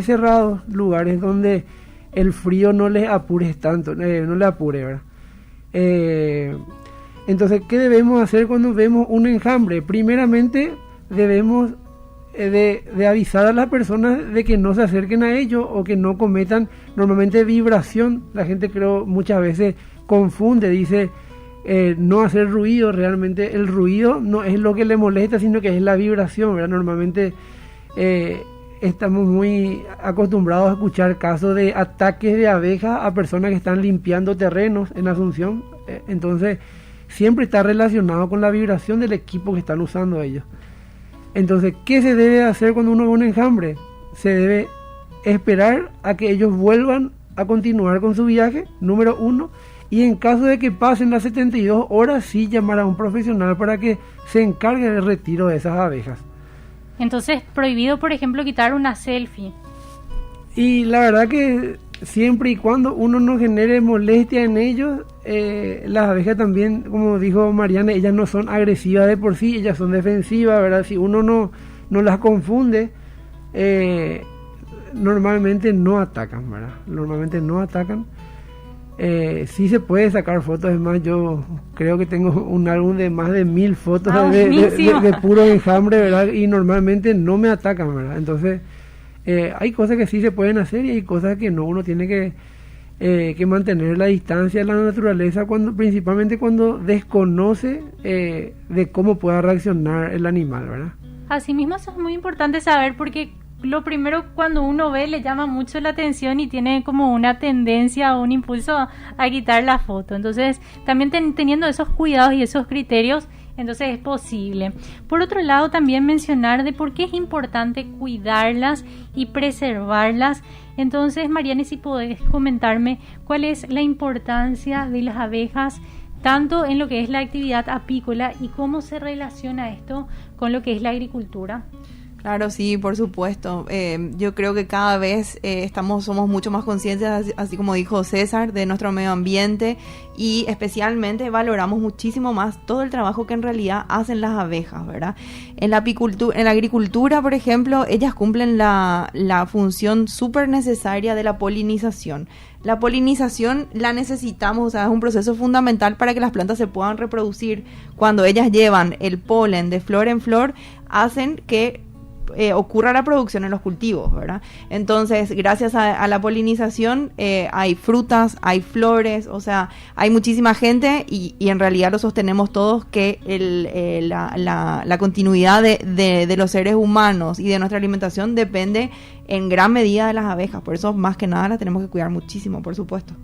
cerrados, lugares donde el frío no les apure tanto, no le apure, ¿verdad? Entonces, ¿qué debemos hacer cuando vemos un enjambre? Primeramente, debemos de avisar a las personas de que no se acerquen a ellos o que no cometan normalmente vibración. La gente creo muchas veces confunde, dice no hacer ruido. Realmente el ruido no es lo que le molesta, sino que es la vibración, ¿verdad? Normalmente estamos muy acostumbrados a escuchar casos de ataques de abejas a personas que están limpiando terrenos en Asunción. Entonces siempre está relacionado con la vibración del equipo que están usando ellos. Entonces, ¿qué se debe hacer cuando uno ve un enjambre? Se debe esperar a que ellos vuelvan a continuar con su viaje, número 1, y en caso de que pasen las 72 horas, sí llamar a un profesional para que se encargue del retiro de esas abejas. Entonces, prohibido, por ejemplo, quitar una selfie. Y la verdad que siempre y cuando uno no genere molestia en ellos, las abejas también, como dijo Mariana, ellas no son agresivas de por sí, ellas son defensivas, ¿verdad? Si uno no las confunde, normalmente no atacan, ¿verdad? Normalmente no atacan. Sí se puede sacar fotos, es más, yo creo que tengo un álbum de más de 1000 fotos de puro enjambre, ¿verdad? Y normalmente no me atacan, ¿verdad? Entonces, hay cosas que sí se pueden hacer y hay cosas que no. Uno tiene que mantener la distancia de la naturaleza, principalmente cuando desconoce de cómo pueda reaccionar el animal, ¿verdad? Asimismo, eso es muy importante saber, porque lo primero cuando uno ve le llama mucho la atención y tiene como una tendencia o un impulso a quitar la foto. Entonces, también teniendo esos cuidados y esos criterios, entonces es posible. Por otro lado, también mencionar de por qué es importante cuidarlas y preservarlas. Entonces, Mariana, si podés comentarme cuál es la importancia de las abejas, tanto en lo que es la actividad apícola y cómo se relaciona esto con lo que es la agricultura. Claro, sí, por supuesto. Yo creo que cada vez somos mucho más conscientes, así como dijo César, de nuestro medio ambiente, y especialmente valoramos muchísimo más todo el trabajo que en realidad hacen las abejas, ¿verdad? En la agricultura, por ejemplo, ellas cumplen la función súper necesaria de la polinización. La polinización la necesitamos, o sea, es un proceso fundamental para que las plantas se puedan reproducir. Cuando ellas llevan el polen de flor en flor, hacen que ocurra la producción en los cultivos, ¿verdad? Entonces, gracias a la polinización hay frutas, hay flores, o sea, hay muchísima gente y en realidad lo sostenemos todos, que la continuidad de los seres humanos y de nuestra alimentación depende en gran medida de las abejas. Por eso, más que nada, las tenemos que cuidar muchísimo, por supuesto.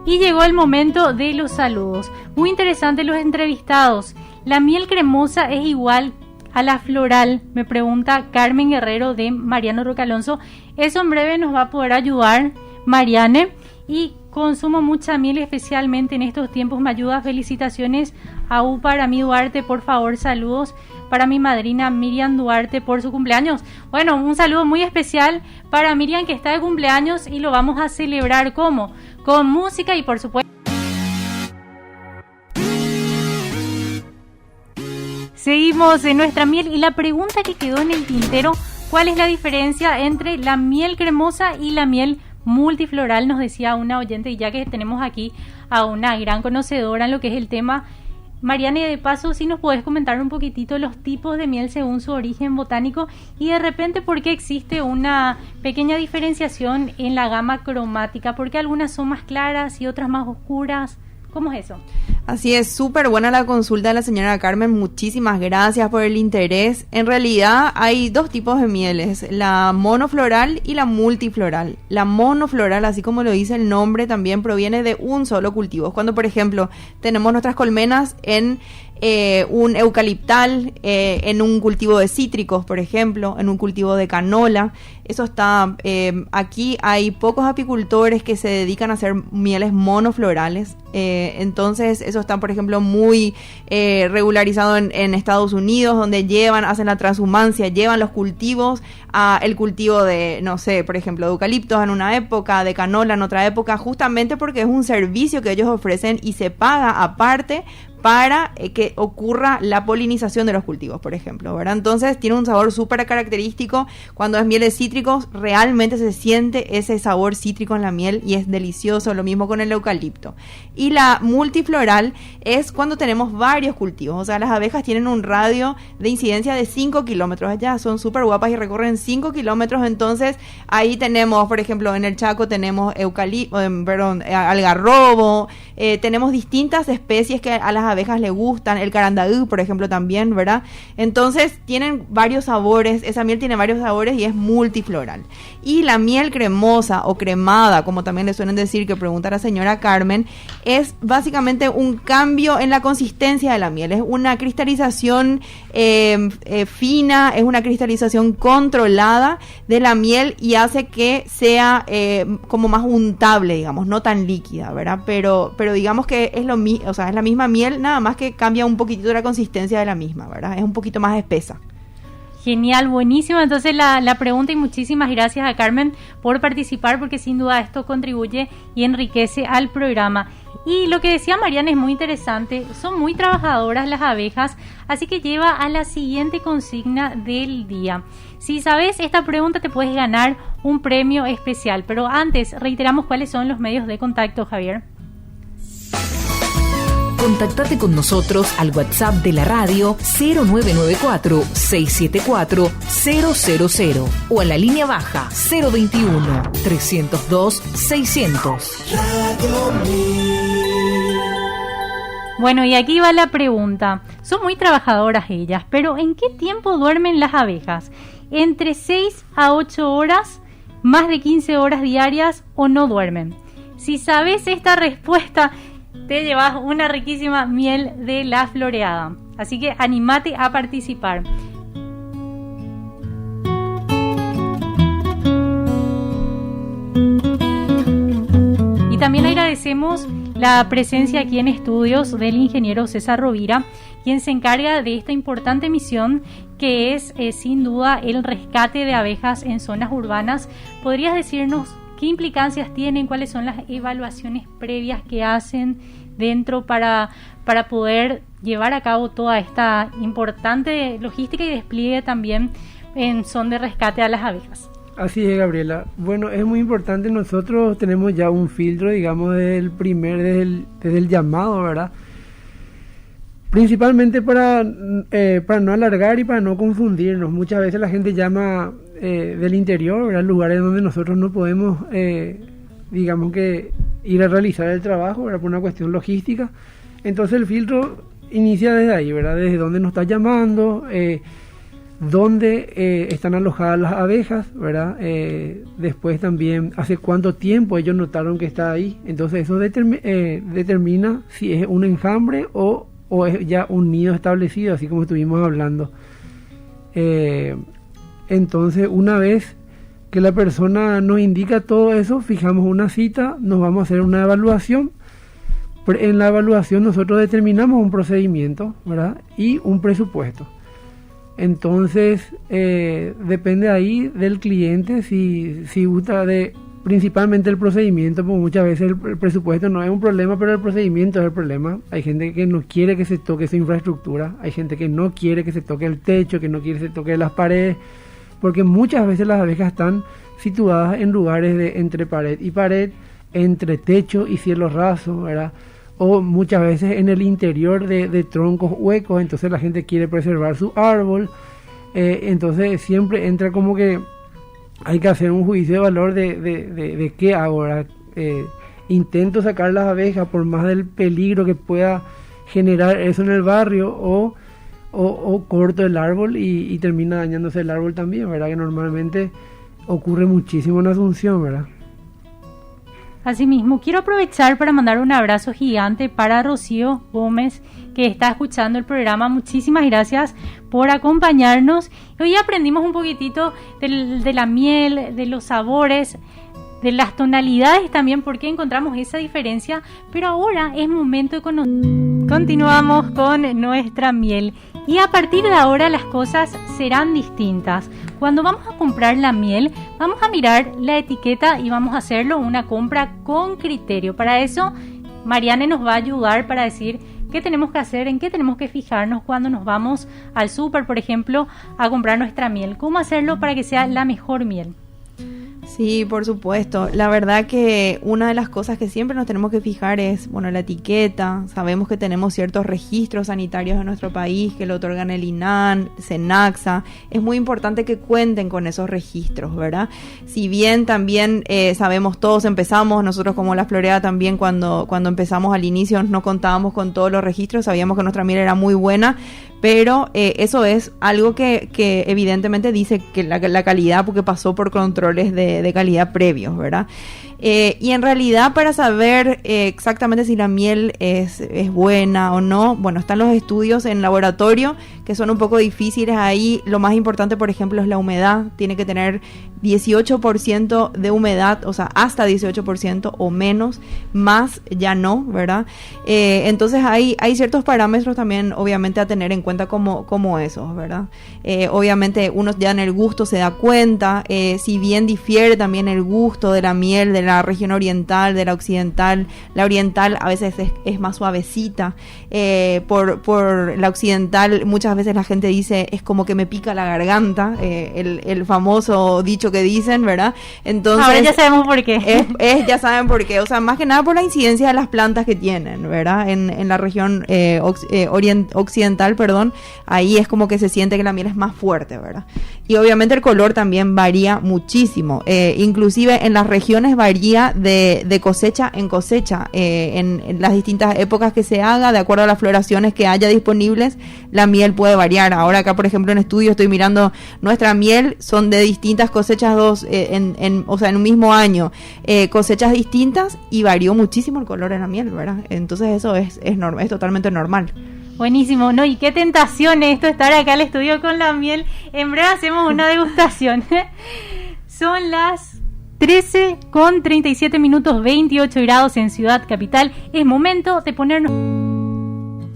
Y llegó el momento de los saludos. Muy interesantes los entrevistados. ¿La miel cremosa es igual a la floral? Me pregunta Carmen Guerrero de Mariano Roque Alonso. Eso en breve nos va a poder ayudar Mariane. Y consumo mucha miel, especialmente en estos tiempos. Me ayuda. Felicitaciones a para mi Duarte, por favor, saludos para mi madrina Miriam Duarte por su cumpleaños. Bueno, un saludo muy especial para Miriam, que está de cumpleaños, y lo vamos a celebrar ¿cómo? Con música y por supuesto. Seguimos en nuestra miel y la pregunta que quedó en el tintero: ¿cuál es la diferencia entre la miel cremosa y la miel multifloral? Nos decía una oyente, y ya que tenemos aquí a una gran conocedora en lo que es el tema, Mariana, y de paso, si nos podés comentar un poquitito los tipos de miel según su origen botánico y de repente por qué existe una pequeña diferenciación en la gama cromática, porque algunas son más claras y otras más oscuras. ¿Cómo es eso? Así es, súper buena la consulta de la señora Carmen, muchísimas gracias por el interés. En realidad hay dos tipos de mieles, la monofloral y la multifloral. La monofloral, así como lo dice el nombre, también proviene de un solo cultivo. Cuando, por ejemplo, tenemos nuestras colmenas en un eucaliptal en un cultivo de cítricos, por ejemplo, en un cultivo de canola. Eso está, aquí hay pocos apicultores que se dedican a hacer mieles monoflorales, entonces eso está, por ejemplo, muy regularizado en Estados Unidos, donde hacen la transhumancia, llevan los cultivos a el cultivo de, no sé, por ejemplo, de eucaliptos en una época, de canola en otra época, justamente porque es un servicio que ellos ofrecen y se paga aparte para que ocurra la polinización de los cultivos, por ejemplo, ¿verdad? Entonces tiene un sabor súper característico. Cuando es miel de cítricos, realmente se siente ese sabor cítrico en la miel y es delicioso. Lo mismo con el eucalipto. Y la multifloral es cuando tenemos varios cultivos. O sea, las abejas tienen un radio de incidencia de 5 kilómetros. Ellas son súper guapas y recorren 5 kilómetros. Entonces, ahí tenemos, por ejemplo, en el Chaco tenemos algarrobo. Tenemos distintas especies que a las abejas le gustan, el carandaú, por ejemplo, también, ¿verdad? Entonces tienen varios sabores, esa miel tiene varios sabores y es multifloral. Y la miel cremosa o cremada, como también le suelen decir, que pregunta la señora Carmen, es básicamente un cambio en la consistencia de la miel, es una cristalización fina, es una cristalización controlada de la miel y hace que sea como más untable, digamos, no tan líquida, ¿verdad? Pero digamos que es o sea, es la misma miel, nada más que cambia un poquitito la consistencia de la misma, ¿verdad? Es un poquito más espesa. Genial, buenísimo. Entonces la pregunta, y muchísimas gracias a Carmen por participar, porque sin duda esto contribuye y enriquece al programa. Y lo que decía Mariana es muy interesante, son muy trabajadoras las abejas, así que lleva a la siguiente consigna del día. Si sabes esta pregunta te puedes ganar un premio especial, pero antes reiteramos cuáles son los medios de contacto, Javier. Contactate con nosotros al WhatsApp de la radio 0994-674-000 o a la línea baja 021-302-600. Bueno, y aquí va la pregunta. Son muy trabajadoras ellas, pero ¿en qué tiempo duermen las abejas? ¿Entre 6 a 8 horas, más de 15 horas diarias o no duermen? Si sabes esta respuesta, te llevas una riquísima miel de la floreada. Así que anímate a participar. Y también agradecemos la presencia aquí en estudios del ingeniero César Rovira, quien se encarga de esta importante misión que es sin duda el rescate de abejas en zonas urbanas. ¿Podrías decirnos qué implicancias tienen, cuáles son las evaluaciones previas que hacen dentro para poder llevar a cabo toda esta importante logística y despliegue también en son de rescate a las abejas? Así es, Gabriela. Bueno, es muy importante. Nosotros tenemos ya un filtro, digamos, desde el llamado, ¿verdad? Principalmente para no alargar y para no confundirnos. Muchas veces la gente llama del interior, ¿verdad? Lugares donde nosotros no podemos, digamos que, ir a realizar el trabajo, ¿verdad? Por una cuestión logística. Entonces el filtro inicia desde ahí, ¿verdad? Desde dónde nos está llamando, dónde están alojadas las abejas, ¿verdad? Después también hace cuánto tiempo ellos notaron que está ahí. Entonces eso determina si es un enjambre o es ya un nido establecido, así como estuvimos hablando. Entonces, una vez que la persona nos indica todo eso, fijamos una cita, nos vamos a hacer una evaluación. En la evaluación nosotros determinamos un procedimiento, ¿verdad? Y un presupuesto. Entonces, depende ahí del cliente si gusta principalmente el procedimiento, porque muchas veces el presupuesto no es un problema, pero el procedimiento es el problema. Hay gente que no quiere que se toque su infraestructura, hay gente que no quiere que se toque el techo, que no quiere que se toque las paredes, porque muchas veces las abejas están situadas en lugares de entre pared y pared, entre techo y cielo raso, ¿verdad? O muchas veces en el interior de troncos huecos, entonces la gente quiere preservar su árbol, entonces siempre entra como que hay que hacer un juicio de valor de qué hago, ¿verdad? Intento sacar las abejas por más del peligro que pueda generar eso en el barrio, o corto el árbol y termina dañándose el árbol también, ¿verdad? Que normalmente ocurre muchísimo en Asunción, ¿verdad? Asimismo, quiero aprovechar para mandar un abrazo gigante para Rocío Gómez, que está escuchando el programa. Muchísimas gracias por acompañarnos. Hoy aprendimos un poquitito de la miel, de los sabores, de las tonalidades también, porque encontramos esa diferencia. Pero ahora es momento de conocer. Continuamos con nuestra miel. Y a partir de ahora las cosas serán distintas. Cuando vamos a comprar la miel, vamos a mirar la etiqueta y vamos a hacerlo una compra con criterio. Para eso, Mariane nos va a ayudar para decir qué tenemos que hacer, en qué tenemos que fijarnos cuando nos vamos al súper, por ejemplo, a comprar nuestra miel. ¿Cómo hacerlo para que sea la mejor miel? Sí, por supuesto. La verdad que una de las cosas que siempre nos tenemos que fijar es, bueno, la etiqueta. Sabemos que tenemos ciertos registros sanitarios en nuestro país que lo otorgan el INAN, SENACSA. Es muy importante que cuenten con esos registros, ¿verdad? Si bien también sabemos todos, empezamos, nosotros como La Floreada también cuando empezamos al inicio no contábamos con todos los registros, sabíamos que nuestra miel era muy buena, pero eso es algo que evidentemente dice que la calidad, porque pasó por controles de calidad previos, ¿verdad? Y en realidad, para saber exactamente si la miel es buena o no, bueno, están los estudios en laboratorio que son un poco difíciles ahí. Lo más importante, por ejemplo, es la humedad. Tiene que tener 18% de humedad, o sea, hasta 18% o menos, más ya no, ¿verdad? Entonces hay ciertos parámetros también, obviamente, a tener en cuenta como esos, ¿verdad? Obviamente uno ya en el gusto se da cuenta, si bien difiere también el gusto de la miel de la región oriental, de la occidental. La oriental a veces es más suavecita, por la occidental muchas veces la gente dice es como que me pica la garganta, el famoso dicho que dicen, ¿verdad? Entonces ahora ya sabemos por qué. Ya saben por qué, o sea, más que nada por la incidencia de las plantas que tienen, ¿verdad? En la región occidental, perdón, ahí es como que se siente que la miel es más fuerte, ¿verdad? Y obviamente el color también varía muchísimo, inclusive en las regiones varía de cosecha en cosecha, en las distintas épocas que se haga, de acuerdo a las floraciones que haya disponibles, la miel puede variar. Ahora acá, por ejemplo, en estudio estoy mirando nuestra miel, son de distintas cosechas o sea, en un mismo año, cosechas distintas, y varió muchísimo el color en la miel, ¿verdad? Entonces eso es totalmente normal. Buenísimo, ¿no? Y qué tentación esto, estar acá al estudio con la miel. En breve hacemos una degustación. Son las 13:37, 28 grados en Ciudad Capital. Es momento de ponernos...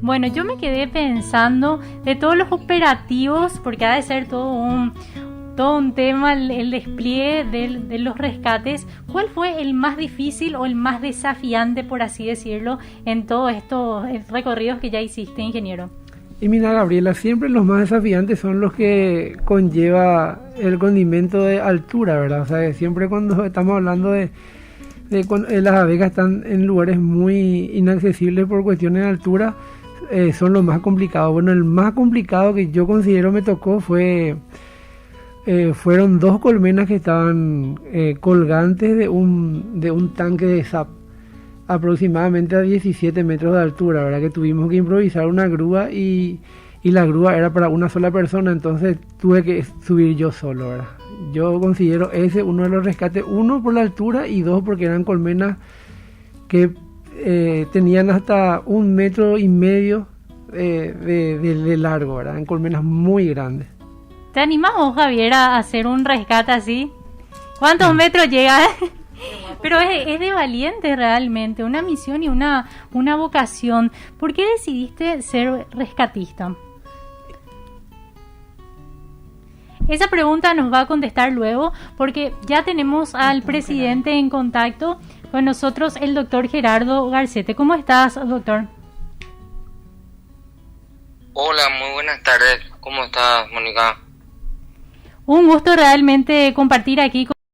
Bueno, yo me quedé pensando de todos los operativos, porque ha de ser todo un tema el despliegue de los rescates. ¿Cuál fue el más difícil o el más desafiante, por así decirlo, en todos estos recorridos que ya hiciste, ingeniero? Y mira, Gabriela, siempre los más desafiantes son los que conlleva el condimento de altura, ¿verdad? O sea, siempre cuando estamos hablando de cuando las abejas están en lugares muy inaccesibles por cuestiones de altura, son los más complicados. Bueno, el más complicado que yo considero me tocó fueron 2 colmenas que estaban colgantes de un tanque de SAP, aproximadamente a 17 metros de altura, ¿verdad? Que tuvimos que improvisar una grúa y la grúa era para una sola persona, entonces tuve que subir yo solo, ¿verdad? Yo considero ese uno de los rescates, 1 por la altura y 2 porque eran colmenas que tenían hasta 1,5 metros de largo, ¿verdad? En colmenas muy grandes. ¿Te animás vos, Javier, a hacer un rescate así? ¿Cuántos metros llega? Pero es de valiente realmente, una misión y una vocación. ¿Por qué decidiste ser rescatista? Esa pregunta nos va a contestar luego, porque ya tenemos al presidente en contacto con nosotros, el doctor Gerardo Garcete. ¿Cómo estás, doctor? Hola, muy buenas tardes. ¿Cómo estás, Mónica? Un gusto realmente compartir aquí con